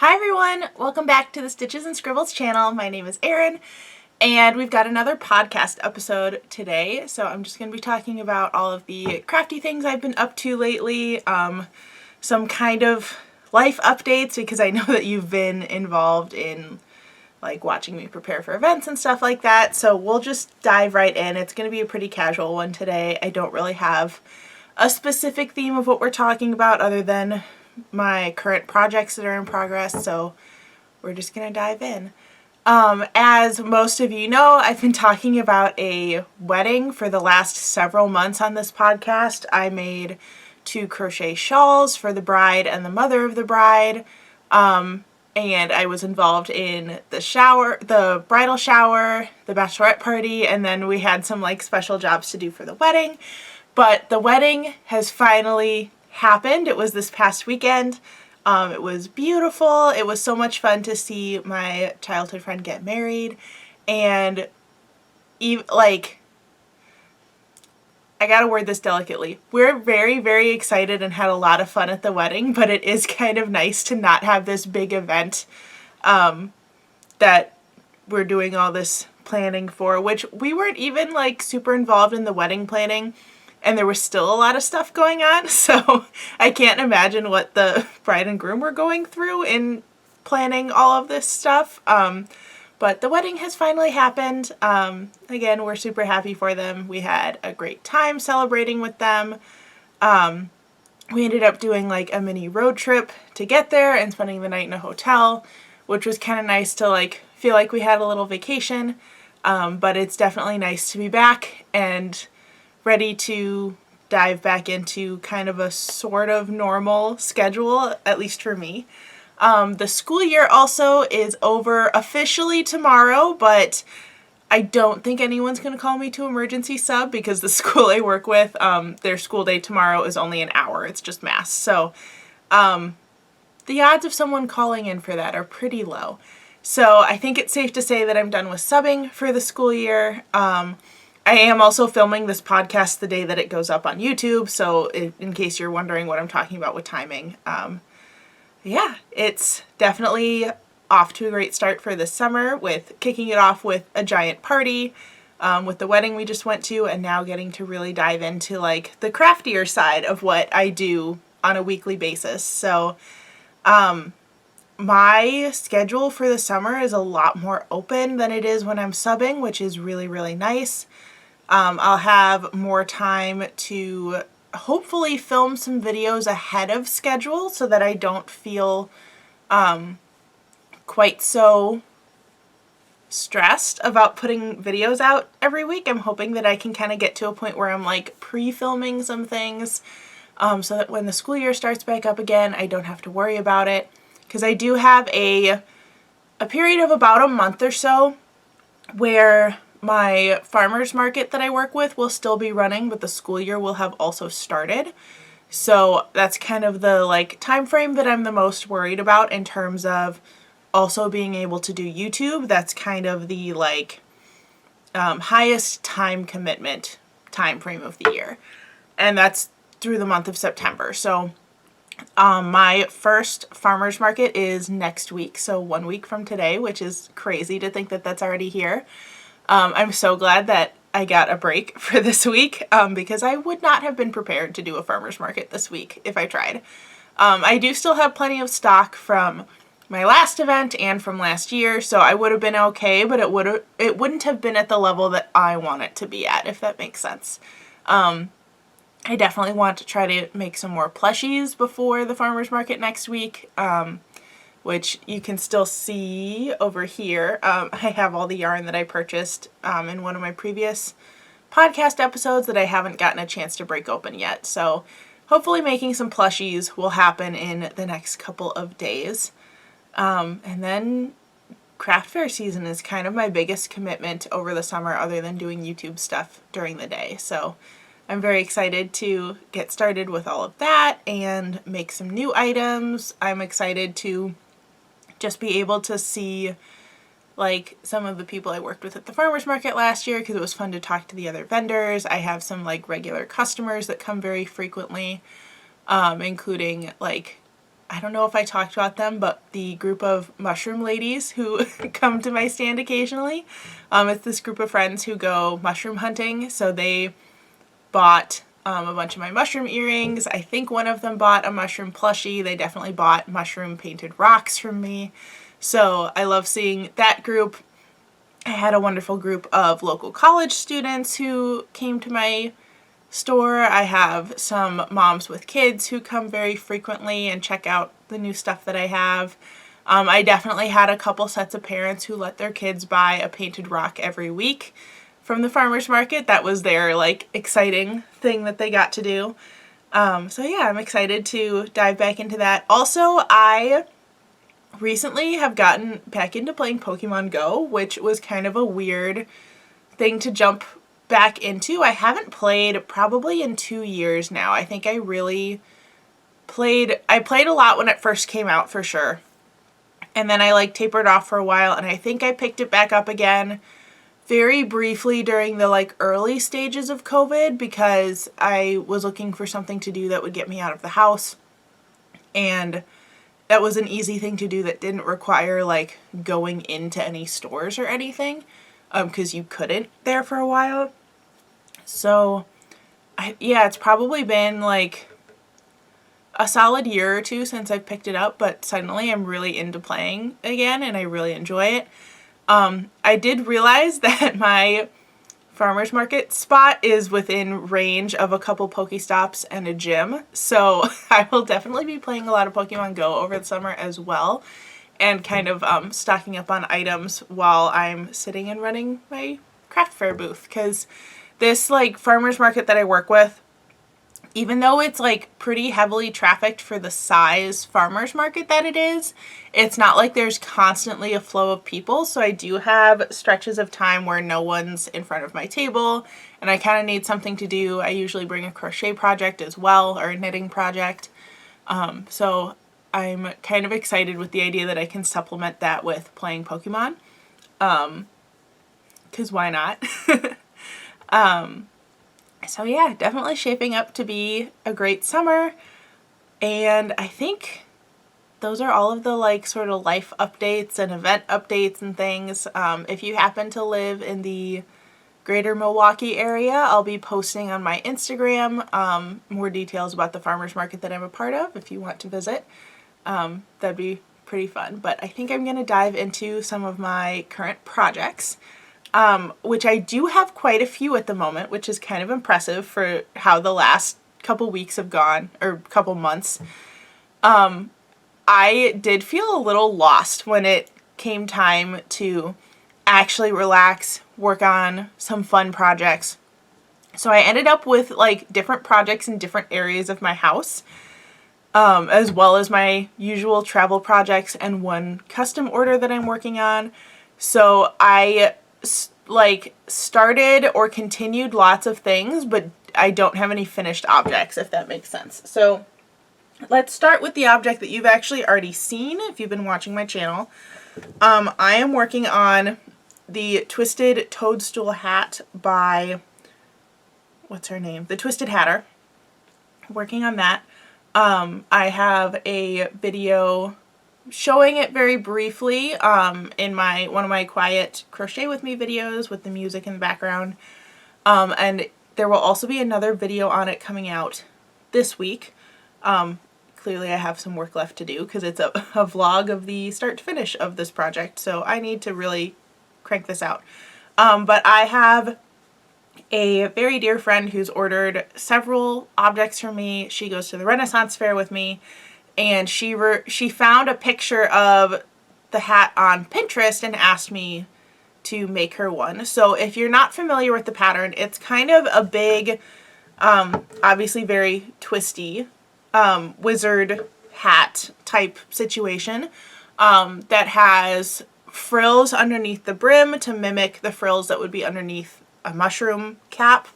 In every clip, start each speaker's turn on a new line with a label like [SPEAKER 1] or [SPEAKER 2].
[SPEAKER 1] Hi everyone! Welcome back to the Stitches and Scribbles channel. My name is Erin, and we've got another podcast episode today. So I'm just going to be talking about all of the crafty things I've been up to lately, some kind of life updates because I know that you've been involved in like watching me prepare for events and stuff like that. So we'll just dive right in. It's going to be a pretty casual one today. I don't really have a specific theme of what we're talking about other than my current projects that are in progress, so we're just gonna dive in. As most of you know, I've been talking about a wedding for the last several months on this podcast. I made 2 crochet shawls for the bride and the mother of the bride, and I was involved in the bridal shower, the bachelorette party, and then we had some like special jobs to do for the wedding. But the wedding has finally happened. It was this past weekend. It was beautiful. It was so much fun to see my childhood friend get married, and I gotta word this delicately. We're very, very excited and had a lot of fun at the wedding, but it is kind of nice to not have this big event that we're doing all this planning for, which we weren't even like super involved in the wedding planning. And there was still a lot of stuff going on, so I can't imagine what the bride and groom were going through in planning all of this stuff. But the wedding has finally happened. Again, we're super happy for them. We had a great time celebrating with them. We ended up doing like a mini road trip to get there and spending the night in a hotel, which was kind of nice to like feel like we had a little vacation. But it's definitely nice to be back and ready to dive back into kind of a sort of normal schedule, at least for me. The school year also is over officially tomorrow, but I don't think anyone's going to call me to emergency sub because the school I work with, their school day tomorrow is only an hour. It's just mass. So the odds of someone calling in for that are pretty low. So I think it's safe to say that I'm done with subbing for the school year. I am also filming this podcast the day that it goes up on YouTube, so in case you're wondering what I'm talking about with timing, yeah, it's definitely off to a great start for this summer with kicking it off with a giant party, with the wedding we just went to, and now getting to really dive into like the craftier side of what I do on a weekly basis. So my schedule for the summer is a lot more open than it is when I'm subbing, which is really, really nice. I'll have more time to hopefully film some videos ahead of schedule so that I don't feel quite so stressed about putting videos out every week. I'm hoping that I can kind of get to a point where I'm like pre-filming some things so that when the school year starts back up again, I don't have to worry about it. Because I do have a period of about a month or so where my farmer's market that I work with will still be running, but the school year will have also started. So that's kind of the like time frame that I'm the most worried about in terms of also being able to do YouTube. That's kind of the like highest time commitment time frame of the year. And that's through the month of September. So my first farmer's market is next week, so 1 week from today, which is crazy to think that that's already here. I'm so glad that I got a break for this week because I would not have been prepared to do a farmer's market this week if I tried. I do still have plenty of stock from my last event and from last year, so I would have been okay, but it wouldn't have been at the level that I want it to be at, if that makes sense. I definitely want to try to make some more plushies before the farmer's market next week, which you can still see over here. I have all the yarn that I purchased in one of my previous podcast episodes that I haven't gotten a chance to break open yet. So hopefully making some plushies will happen in the next couple of days. And then craft fair season is kind of my biggest commitment over the summer other than doing YouTube stuff during the day. So I'm very excited to get started with all of that and make some new items. I'm excited to just be able to see like some of the people I worked with at the farmer's market last year because it was fun to talk to the other vendors. I have some like regular customers that come very frequently, including like I don't know if I talked about them, but the group of mushroom ladies who come to my stand occasionally. It's this group of friends who go mushroom hunting, so they bought a bunch of my mushroom earrings. I think one of them bought a mushroom plushie. They definitely bought mushroom painted rocks from me. So I love seeing that group. I had a wonderful group of local college students who came to my store. I have some moms with kids who come very frequently and check out the new stuff that I have. I definitely had a couple sets of parents who let their kids buy a painted rock every week from the farmer's market. That was their like exciting thing that they got to do. So yeah, I'm excited to dive back into that. Also, I recently have gotten back into playing Pokemon Go, which was kind of a weird thing to jump back into. I haven't played probably in 2 years now. I think I played a lot when it first came out for sure. And then I like tapered off for a while, and I think I picked it back up again very briefly during the like early stages of COVID because I was looking for something to do that would get me out of the house. And that was an easy thing to do that didn't require like going into any stores or anything, because you couldn't there for a while. So yeah, it's probably been like a solid year or two since I've picked it up, but suddenly I'm really into playing again and I really enjoy it. I did realize that my farmer's market spot is within range of a couple Pokestops and a gym, so I will definitely be playing a lot of Pokemon Go over the summer as well, and kind of stocking up on items while I'm sitting and running my craft fair booth, because this like farmer's market that I work with, even though it's like pretty heavily trafficked for the size farmer's market that it is, it's not like there's constantly a flow of people. So I do have stretches of time where no one's in front of my table and I kind of need something to do. I usually bring a crochet project as well, or a knitting project. So I'm kind of excited with the idea that I can supplement that with playing Pokemon. 'Cause why not? So yeah, definitely shaping up to be a great summer. And I think those are all of the like sort of life updates and event updates and things. If you happen to live in the greater Milwaukee area, I'll be posting on my Instagram more details about the farmer's market that I'm a part of if you want to visit. That'd be pretty fun. But I think I'm going to dive into some of my current projects. Which I do have quite a few at the moment, which is kind of impressive for how the last couple weeks have gone, or couple months. I did feel a little lost when it came time to actually relax, work on some fun projects. So I ended up with like different projects in different areas of my house, as well as my usual travel projects and one custom order that I'm working on. So I like started or continued lots of things, but I don't have any finished objects, if that makes sense. So let's start with the object that you've actually already seen if you've been watching my channel. I am working on the Twisted Toadstool hat by, what's her name? The Twisted Hatter. Working on that. I have a video showing it very briefly in one of my quiet crochet with me videos with the music in the background, and there will also be another video on it coming out this week. Clearly I have some work left to do because it's a vlog of the start to finish of this project, so I need to really crank this out. But I have a very dear friend who's ordered several objects from me. She goes to the Renaissance Fair with me, and she found a picture of the hat on Pinterest and asked me to make her one. So if you're not familiar with the pattern, it's kind of a big, obviously very twisty, wizard hat type situation that has frills underneath the brim to mimic the frills that would be underneath a mushroom cap.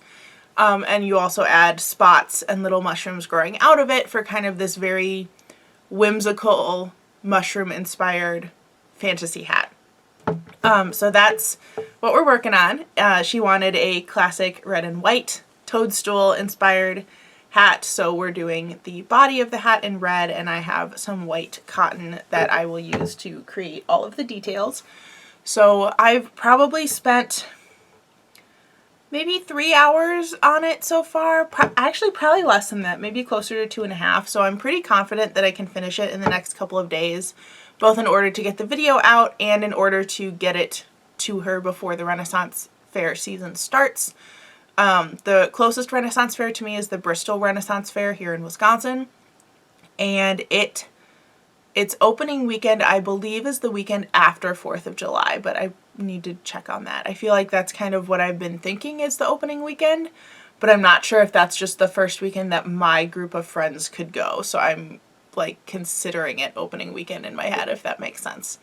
[SPEAKER 1] And you also add spots and little mushrooms growing out of it for kind of this very whimsical mushroom inspired fantasy hat. So that's what we're working on. She wanted a classic red and white toadstool inspired hat. So we're doing the body of the hat in red, and I have some white cotton that I will use to create all of the details. So I've probably spent maybe 3 hours on it so far. Actually, probably less than that, maybe closer to 2.5. So I'm pretty confident that I can finish it in the next couple of days, both in order to get the video out and in order to get it to her before the Renaissance Fair season starts. The closest Renaissance Fair to me is the Bristol Renaissance Fair here in Wisconsin, and its opening weekend, I believe, is the weekend after 4th of July, but I need to check on that. I feel like that's kind of what I've been thinking is the opening weekend, but I'm not sure if that's just the first weekend that my group of friends could go, so I'm like considering it opening weekend in my head, if that makes sense.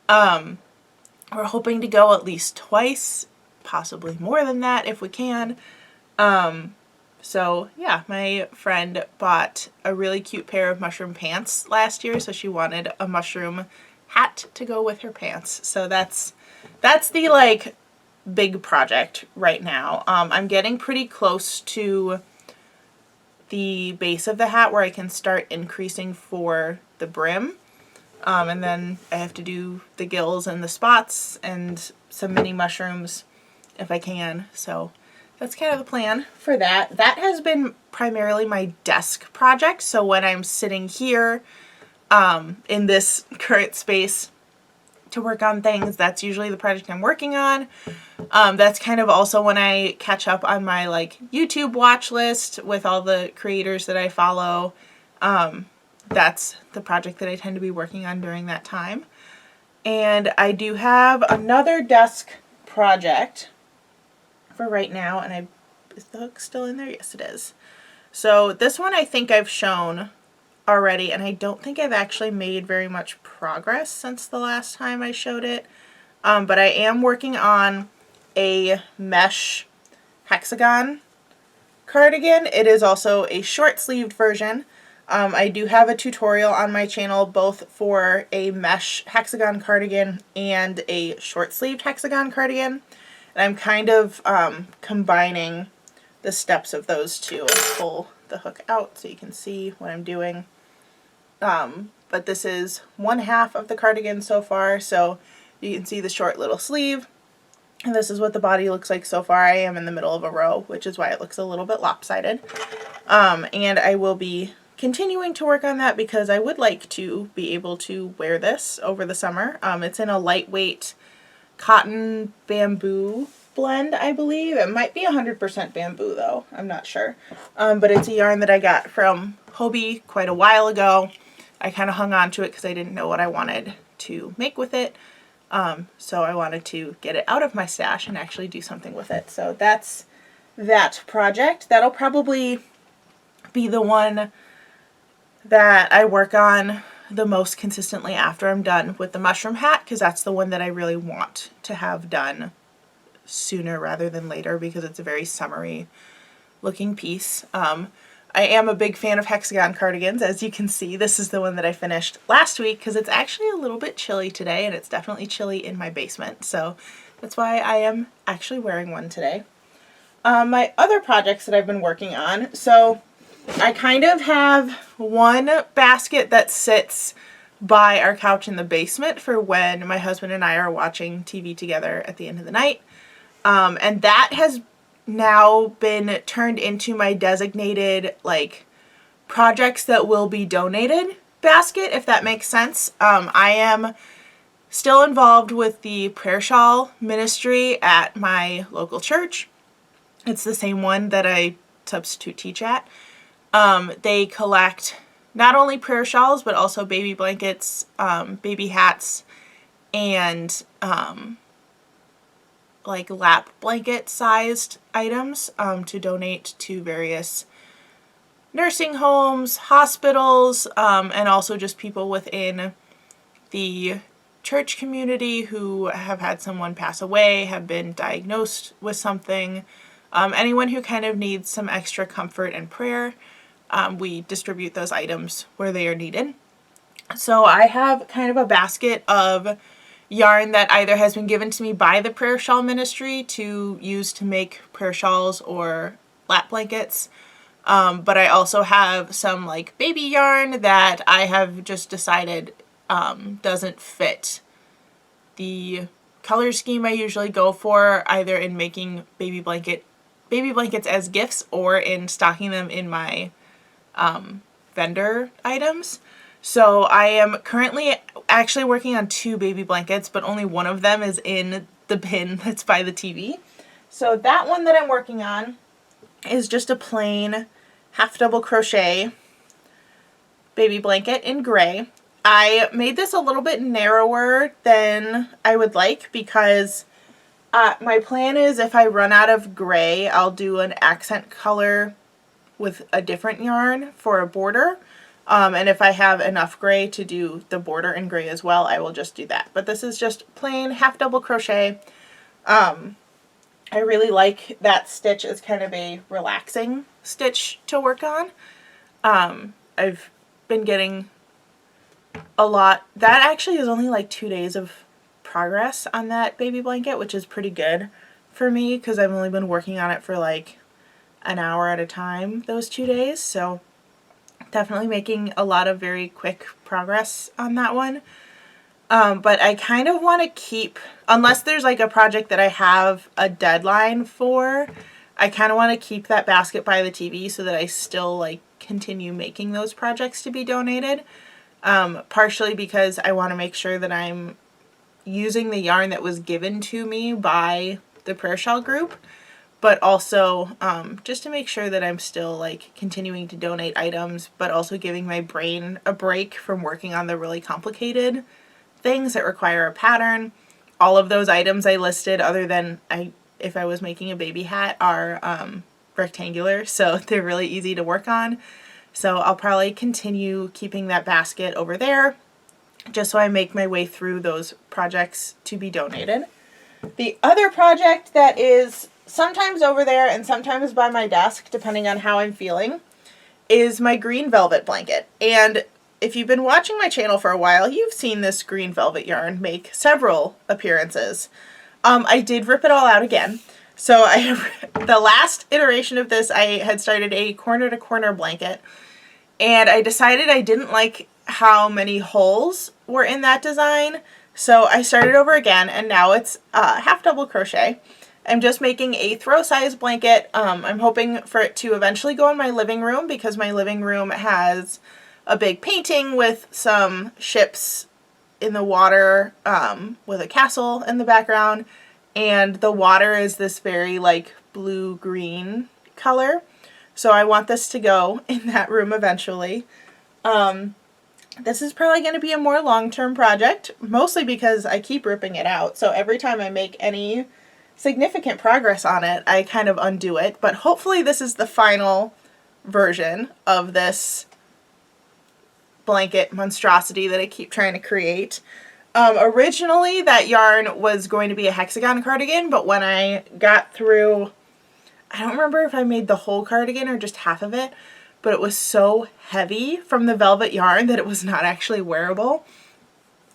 [SPEAKER 1] We're hoping to go at least twice, possibly more than that if we can. So yeah, my friend bought a really cute pair of mushroom pants last year, so she wanted a mushroom hat to go with her pants. So that's the like big project right now. I'm getting pretty close to the base of the hat where I can start increasing for the brim. And then I have to do the gills and the spots and some mini mushrooms if I can. So that's kind of the plan for that. That has been primarily my desk project. So when I'm sitting here in this current space to work on things, that's usually the project I'm working on. That's kind of also when I catch up on my like YouTube watch list with all the creators that I follow. That's the project that I tend to be working on during that time. And I do have another desk project for right now, and is the hook still in there? Yes, it is. So this one I think I've shown already, and I don't think I've actually made very much progress since the last time I showed it. But I am working on a mesh hexagon cardigan. It is also a short-sleeved version. I do have a tutorial on my channel both for a mesh hexagon cardigan and a short-sleeved hexagon cardigan. And I'm kind of combining the steps of those two. I'll pull the hook out so you can see what I'm doing. But this is one half of the cardigan so far, so you can see the short little sleeve. And this is what the body looks like so far. I am in the middle of a row, which is why it looks a little bit lopsided. And I will be continuing to work on that because I would like to be able to wear this over the summer. It's in a lightweight cotton bamboo blend, I believe. It might be 100% bamboo though, I'm not sure. But it's a yarn that I got from Hobie quite a while ago. I kind of hung on to it because I didn't know what I wanted to make with it. So I wanted to get it out of my stash and actually do something with it. So that's that project. That'll probably be the one that I work on the most consistently after I'm done with the mushroom hat, because that's the one that I really want to have done sooner rather than later because it's a very summery looking piece. I am a big fan of hexagon cardigans. As you can see, this is the one that I finished last week because it's actually a little bit chilly today, and it's definitely chilly in my basement, so that's why I am actually wearing one today. My other projects that I've been working on, so I kind of have one basket that sits by our couch in the basement for when my husband and I are watching TV together at the end of the night. And that has now been turned into my designated like projects that will be donated basket, if that makes sense. I am still involved with the prayer shawl ministry at my local church. It's the same one that I substitute teach at. They collect not only prayer shawls, but also baby blankets, baby hats, and like lap blanket sized items to donate to various nursing homes, hospitals, and also just people within the church community who have had someone pass away, have been diagnosed with something, anyone who kind of needs some extra comfort and prayer. We distribute those items where they are needed. So I have kind of a basket of yarn that either has been given to me by the prayer shawl ministry to use to make prayer shawls or lap blankets, But I also have some like baby yarn that I have just decided doesn't fit the color scheme I usually go for, either in making baby blankets as gifts or in stocking them in my vendor items. So I am currently actually working on 2 baby blankets, but only one of them is in the bin that's by the TV. So that one that I'm working on is just a plain half double crochet baby blanket in gray. I made this a little bit narrower than I would like because my plan is if I run out of gray, I'll do an accent color with a different yarn for a border. And if I have enough gray to do the border in gray as well, I will just do that. But this is just plain half double crochet. I really like that stitch as kind of a relaxing stitch to work on. I've been getting a lot. That actually is only like 2 days of progress on that baby blanket, which is pretty good for me because I've only been working on it for like an hour at a time those 2 days. So definitely making a lot of very quick progress on that one. But I kind of want to keep, unless there's like a project that I have a deadline for, I kind of want to keep that basket by the TV so that I still like continue making those projects to be donated. Partially because I want to make sure that I'm using the yarn that was given to me by the prayer shawl group, but also just to make sure that I'm still like continuing to donate items, but also giving my brain a break from working on the really complicated things that require a pattern. All of those items I listed, other than if I was making a baby hat, are rectangular, so they're really easy to work on. So I'll probably continue keeping that basket over there just so I make my way through those projects to be donated. The other project that is sometimes over there and sometimes by my desk, depending on how I'm feeling, is my green velvet blanket. And if you've been watching my channel for a while, you've seen this green velvet yarn make several appearances. I did rip it all out again. So the last iteration of this, I had started a corner to corner blanket, and I decided I didn't like how many holes were in that design. So I started over again, and now it's half double crochet. I'm just making a throw size blanket. I'm hoping for it to eventually go in my living room because my living room has a big painting with some ships in the water with a castle in the background, and the water is this very like blue-green color. So I want this to go in that room eventually. This is probably going to be a more long-term project, mostly because I keep ripping it out. So every time I make any significant progress on it, I kind of undo it. But hopefully this is the final version of this blanket monstrosity that I keep trying to create. Originally that yarn was going to be a hexagon cardigan, but when I got through, I don't remember if I made the whole cardigan or just half of it, but it was so heavy from the velvet yarn that it was not actually wearable,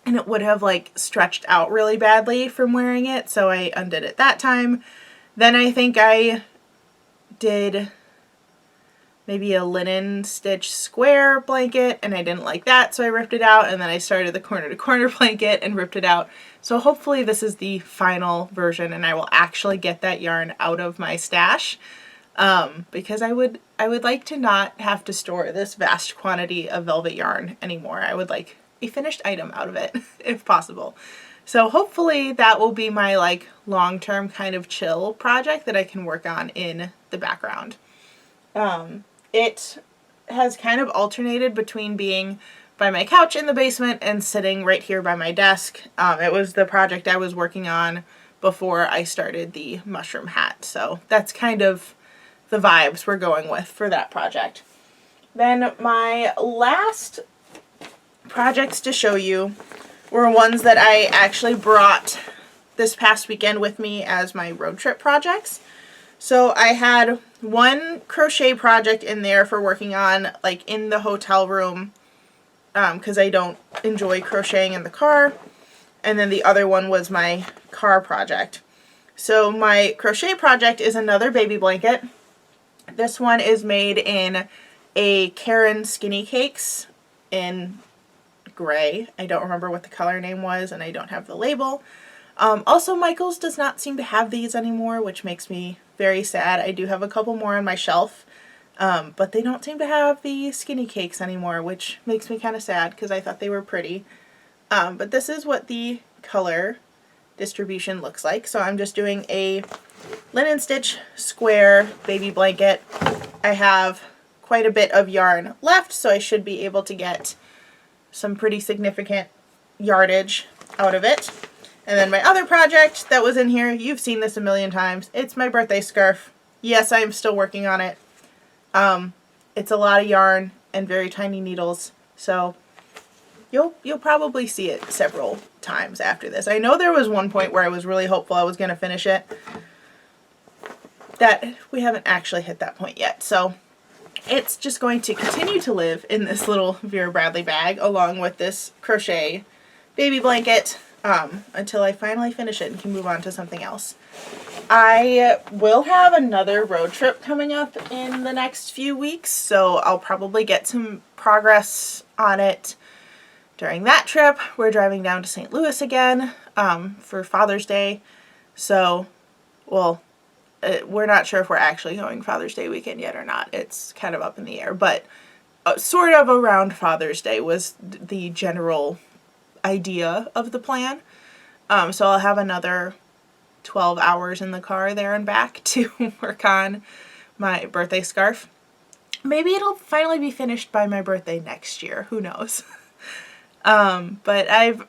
[SPEAKER 1] and it would have like stretched out really badly from wearing it, so I undid it that time. Then I think I did maybe a linen stitch square blanket, and I didn't like that, so I ripped it out, and then I started the corner to corner blanket and ripped it out. So hopefully this is the final version and I will actually get that yarn out of my stash, because I would like to not have to store this vast quantity of velvet yarn anymore. I would like a finished item out of it if possible. So hopefully that will be my like long-term kind of chill project that I can work on in the background. It has kind of alternated between being by my couch in the basement and sitting right here by my desk. It was the project I was working on before I started the mushroom hat, so that's kind of the vibes we're going with for that project. Then my last projects to show you were ones that I actually brought this past weekend with me as my road trip projects. So I had one crochet project in there for working on like in the hotel room, because I don't enjoy crocheting in the car, and then the other one was my car project. So my crochet project is another baby blanket. This one is made in a Karen Skinny Cakes in gray. I don't remember what the color name was, and I don't have the label. Also, Michaels does not seem to have these anymore, which makes me very sad. I do have a couple more on my shelf, but they don't seem to have the Skinny Cakes anymore, which makes me kind of sad because I thought they were pretty. But this is what the color distribution looks like. So I'm just doing a linen stitch square baby blanket. I have quite a bit of yarn left, so I should be able to get some pretty significant yardage out of it. And then my other project that was in here, you've seen this a million times. It's my birthday scarf. Yes, I am still working on it. It's a lot of yarn and very tiny needles, so you'll probably see it several times after this. I know there was one point where I was really hopeful I was going to finish it. That we haven't actually hit that point yet, so it's just going to continue to live in this little Vera Bradley bag along with this crochet baby blanket until I finally finish it and can move on to something else. I will have another road trip coming up in the next few weeks, so I'll probably get some progress on it during that trip. We're driving down to St. Louis again for Father's Day, so, well, we're not sure if we're actually going Father's Day weekend yet or not. It's kind of up in the air, but sort of around Father's Day was the general idea of the plan. So I'll have another 12 hours in the car there and back to work on my birthday scarf. Maybe it'll finally be finished by my birthday next year. Who knows? But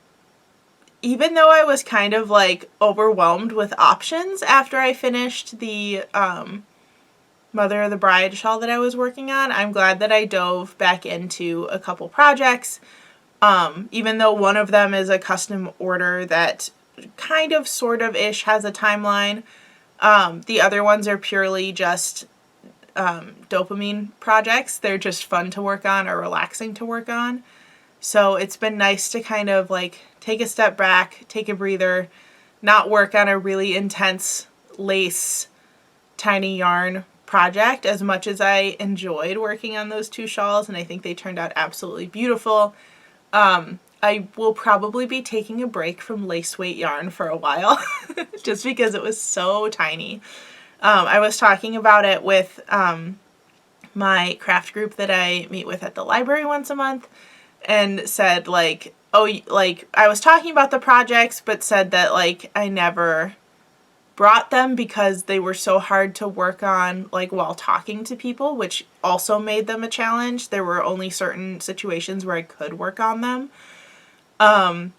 [SPEAKER 1] even though I was kind of like overwhelmed with options after I finished the Mother of the Bride shawl that I was working on, I'm glad that I dove back into a couple projects. Even though one of them is a custom order that kind of sort of ish has a timeline, the other ones are purely just dopamine projects. They're just fun to work on or relaxing to work on. So it's been nice to kind of like take a step back, take a breather, not work on a really intense lace, tiny yarn project as much as I enjoyed working on those two shawls, and I think they turned out absolutely beautiful. I will probably be taking a break from lace weight yarn for a while just because it was so tiny. I was talking about it with my craft group that I meet with at the library once a month, and said like, oh, like I was talking about the projects but said that like I never brought them because they were so hard to work on like while talking to people, which also made them a challenge. There were only certain situations where I could work on them. And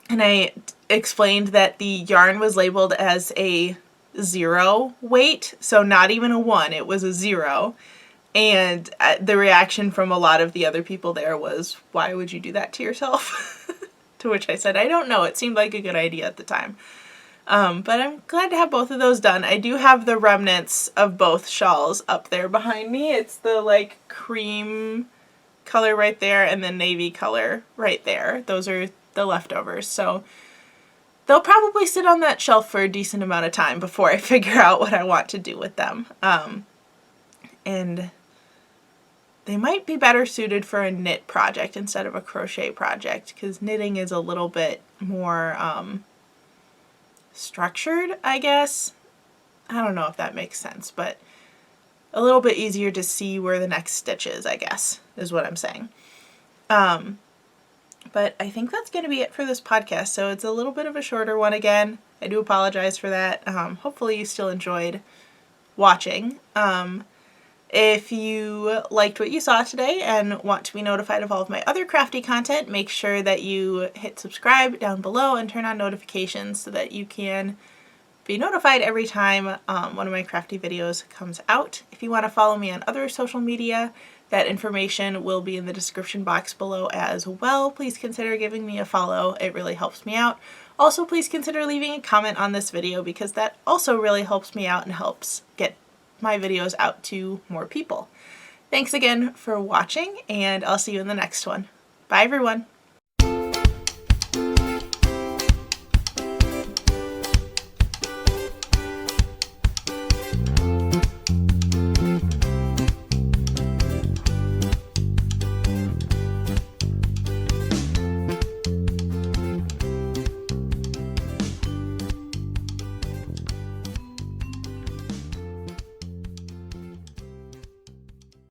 [SPEAKER 1] I explained that the yarn was labeled as a 0 weight, so not even a 1, it was a 0. And the reaction from a lot of the other people there was, why would you do that to yourself? To which I said, I don't know, it seemed like a good idea at the time. But I'm glad to have both of those done. I do have the remnants of both shawls up there behind me. It's the like cream color right there and the navy color right there. Those are the leftovers. So they'll probably sit on that shelf for a decent amount of time before I figure out what I want to do with them. And they might be better suited for a knit project instead of a crochet project, because knitting is a little bit more structured, I guess. I don't know if that makes sense, but a little bit easier to see where the next stitch is, I guess, is what I'm saying. But I think that's going to be it for this podcast, so it's a little bit of a shorter one again. I do apologize for that. Hopefully you still enjoyed watching. If you liked what you saw today and want to be notified of all of my other crafty content, make sure that you hit subscribe down below and turn on notifications so that you can be notified every time one of my crafty videos comes out. If you want to follow me on other social media, that information will be in the description box below as well. Please consider giving me a follow. It really helps me out. Also, please consider leaving a comment on this video because that also really helps me out and helps get my videos out to more people. Thanks again for watching, and I'll see you in the next one. Bye, everyone.